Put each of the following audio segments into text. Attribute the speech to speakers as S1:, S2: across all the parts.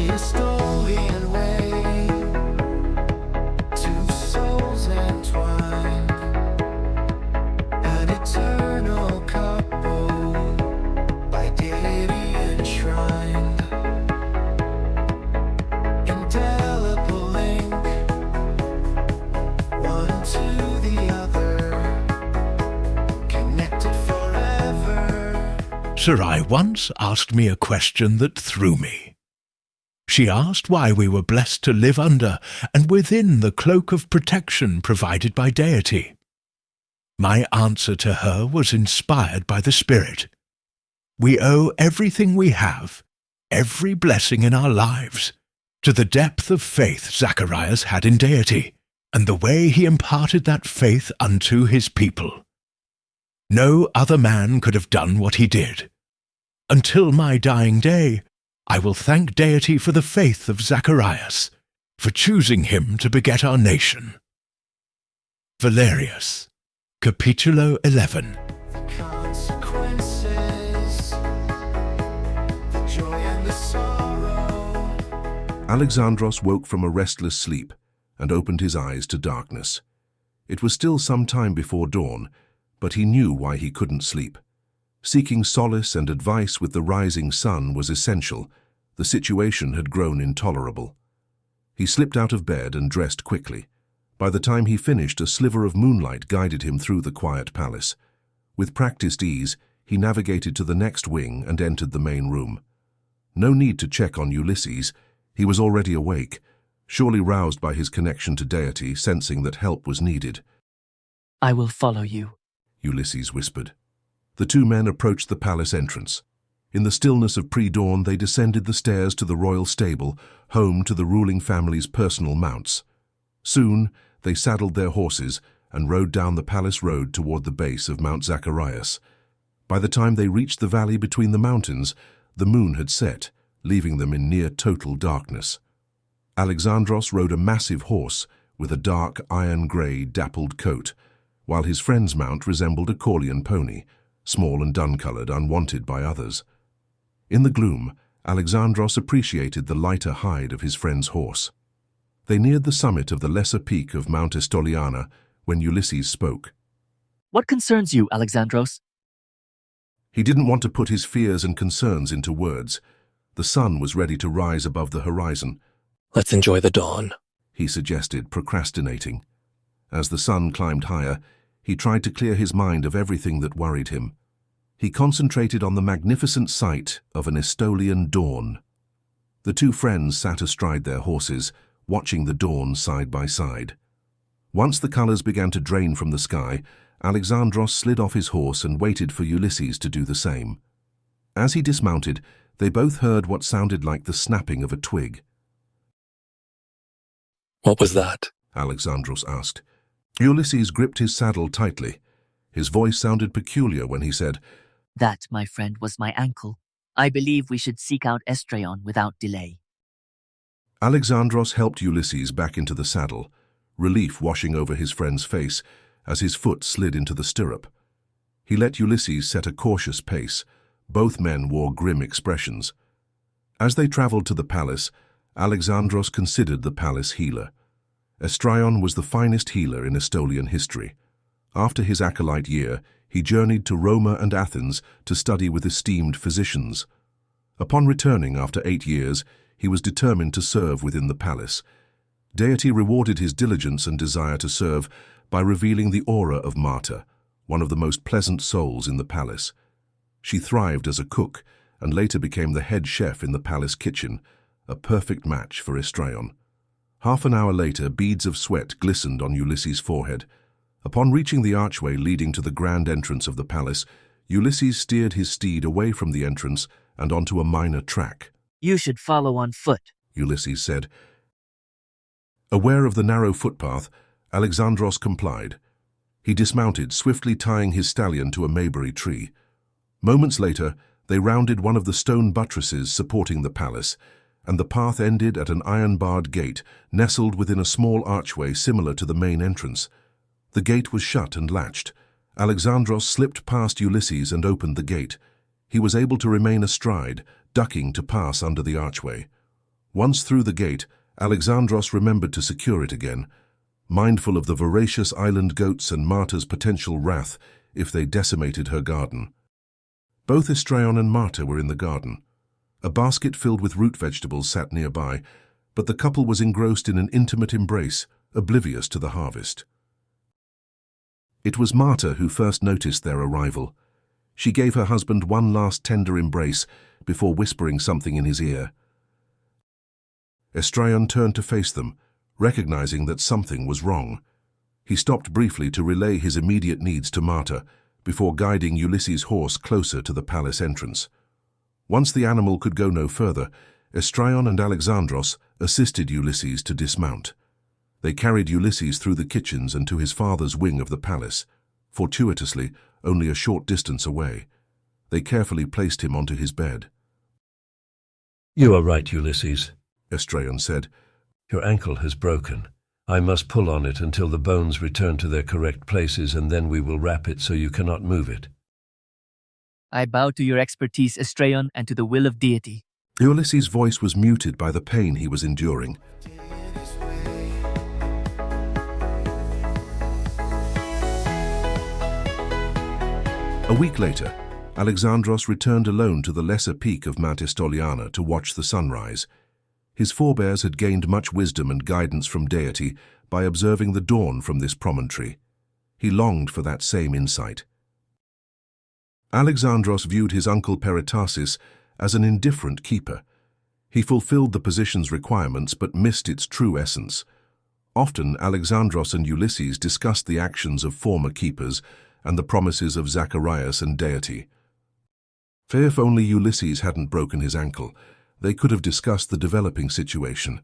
S1: Estolian Way, two souls entwined, an eternal couple, by deity enshrined. Indelible link, one to the other, connected forever.
S2: Sarai once asked me a question that threw me. She asked why we were blessed to live under and within the cloak of protection provided by deity. My answer to her was inspired by the Spirit. We owe everything we have, every blessing in our lives, to the depth of faith Zacharias had in deity, and the way he imparted that faith unto his people. No other man could have done what he did. Until my dying day, I will thank deity for the faith of Zacharias, for choosing him to beget our nation. Valerius, Capitulo 11.
S1: Consequences, the joy and the sorrow.
S3: Alexandros woke from a restless sleep and opened his eyes to darkness. It was still some time before dawn, but he knew why he couldn't sleep. Seeking solace and advice with the rising sun was essential. The situation had grown intolerable. He slipped out of bed and dressed quickly. By the time he finished, a sliver of moonlight guided him through the quiet palace. With practiced ease, he navigated to the next wing and entered the main room. No need to check on Ulysses. He was already awake, surely roused by his connection to deity, sensing that help was needed.
S4: I will follow you,
S3: Ulysses whispered. The two men approached the palace entrance. In the stillness of pre-dawn, they descended the stairs to the royal stable, home to the ruling family's personal mounts. Soon, they saddled their horses and rode down the palace road toward the base of Mount Zacharias. By the time they reached the valley between the mountains, the moon had set, leaving them in near total darkness. Alexandros rode a massive horse with a dark iron-grey dappled coat, while his friend's mount resembled a Corlean pony, small and dun-colored, unwanted by others. In the gloom, Alexandros appreciated the lighter hide of his friend's horse. They neared the summit of the lesser peak of Mount Estoliana when Ulysses spoke.
S4: What concerns you, Alexandros?
S3: He didn't want to put his fears and concerns into words. The sun was ready to rise above the horizon.
S5: Let's enjoy the dawn,
S3: he suggested, procrastinating. As the sun climbed higher, he tried to clear his mind of everything that worried him. He concentrated on the magnificent sight of an Estolian dawn. The two friends sat astride their horses, watching the dawn side by side. Once the colors began to drain from the sky, Alexandros slid off his horse and waited for Ulysses to do the same. As he dismounted, they both heard what sounded like the snapping of a twig.
S5: What was that?
S3: Alexandros asked. Ulysses gripped his saddle tightly. His voice sounded peculiar when he said,
S4: That, my friend, was my ankle. I believe we should seek out Estrayon without delay.
S3: Alexandros helped Ulysses back into the saddle, relief washing over his friend's face as his foot slid into the stirrup. He let Ulysses set a cautious pace. Both men wore grim expressions. As they traveled to the palace, Alexandros considered the palace healer. Estrayon was the finest healer in Estolian history. After his acolyte year, he journeyed to Roma and Athens to study with esteemed physicians. Upon returning after 8 years, he was determined to serve within the palace. Deity rewarded his diligence and desire to serve by revealing the aura of Marta, one of the most pleasant souls in the palace. She thrived as a cook and later became the head chef in the palace kitchen, a perfect match for Estrayon. Half an hour later, beads of sweat glistened on Ulysses' forehead. Upon reaching the archway leading to the grand entrance of the palace, Ulysses steered his steed away from the entrance and onto a minor track.
S4: You should follow on foot,
S3: Ulysses said. Aware of the narrow footpath, Alexandros complied. He dismounted, swiftly tying his stallion to a mayberry tree. Moments later, they rounded one of the stone buttresses supporting the palace, and the path ended at an iron-barred gate nestled within a small archway similar to the main entrance. The gate was shut and latched. Alexandros slipped past Ulysses and opened the gate. He was able to remain astride, ducking to pass under the archway. Once through the gate, Alexandros remembered to secure it again, mindful of the voracious island goats and Marta's potential wrath if they decimated her garden. Both Estrayon and Marta were in the garden. A basket filled with root vegetables sat nearby, but the couple was engrossed in an intimate embrace, oblivious to the harvest. It was Marta who first noticed their arrival. She gave her husband one last tender embrace before whispering something in his ear. Estrayon turned to face them, recognizing that something was wrong. He stopped briefly to relay his immediate needs to Marta before guiding Ulysses' horse closer to the palace entrance. Once the animal could go no further, Estrayon and Alexandros assisted Ulysses to dismount. They carried Ulysses through the kitchens and to his father's wing of the palace, fortuitously only a short distance away. They carefully placed him onto his bed.
S6: "You are right, Ulysses,"
S3: Estrayon said.
S6: "Your ankle has broken. I must pull on it until the bones return to their correct places, and then we will wrap it so you cannot move it."
S4: I bow to your expertise, Estrayon, and to the will of deity.
S3: Ulysses' voice was muted by the pain he was enduring. A week later, Alexandros returned alone to the lesser peak of Mount Estoliana to watch the sunrise. His forebears had gained much wisdom and guidance from deity by observing the dawn from this promontory. He longed for that same insight. Alexandros viewed his uncle Perytasis as an indifferent keeper. He fulfilled the position's requirements but missed its true essence. Often, Alexandros and Ulysses discussed the actions of former keepers and the promises of Zacharias and deity. If only Ulysses hadn't broken his ankle, they could have discussed the developing situation.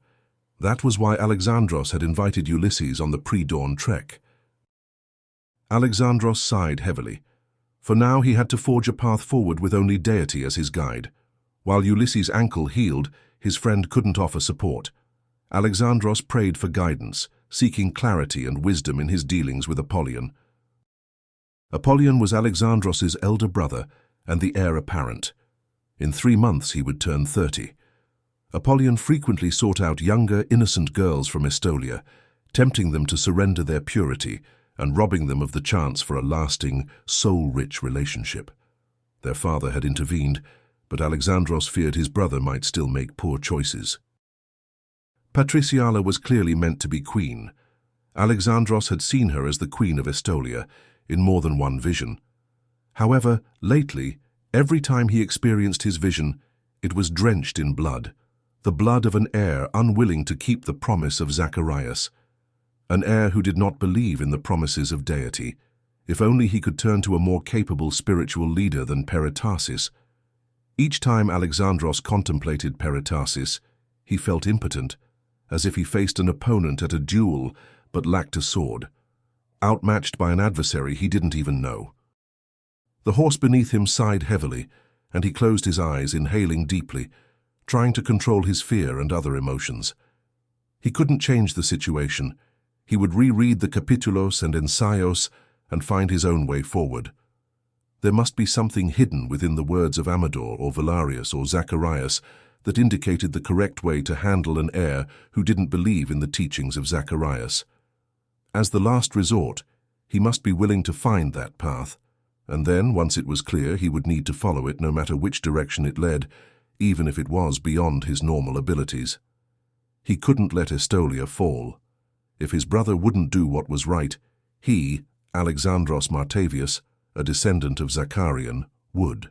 S3: That was why Alexandros had invited Ulysses on the pre-dawn trek. Alexandros sighed heavily. For now he had to forge a path forward with only deity as his guide. While Ulysses' ankle healed, his friend couldn't offer support. Alexandros prayed for guidance, seeking clarity and wisdom in his dealings with Apollyon. Apollyon was Alexandros's elder brother and the heir apparent. In 3 months he would turn 30. Apollyon frequently sought out younger, innocent girls from Estolia, tempting them to surrender their purity and robbing them of the chance for a lasting, soul-rich relationship. Their father had intervened, but Alexandros feared his brother might still make poor choices. Patriciala was clearly meant to be queen. Alexandros had seen her as the queen of Estolia in more than one vision. However, lately, every time he experienced his vision, it was drenched in blood, the blood of an heir unwilling to keep the promise of Zacharias, an heir who did not believe in the promises of deity. If only he could turn to a more capable spiritual leader than Perytasis. Each time Alexandros contemplated Perytasis, he felt impotent, as if he faced an opponent at a duel but lacked a sword, outmatched by an adversary he didn't even know. The horse beneath him sighed heavily, and he closed his eyes, inhaling deeply, trying to control his fear and other emotions. He couldn't change the situation. He would reread the capitulos and ensayos and find his own way forward. There must be something hidden within the words of Amador or Valerius or Zacharias that indicated the correct way to handle an heir who didn't believe in the teachings of Zacharias. As the last resort, he must be willing to find that path, and then, once it was clear, he would need to follow it no matter which direction it led, even if it was beyond his normal abilities. He couldn't let Estolia fall. If his brother wouldn't do what was right, he, Alexandros Martavius, a descendant of Zacharian, would.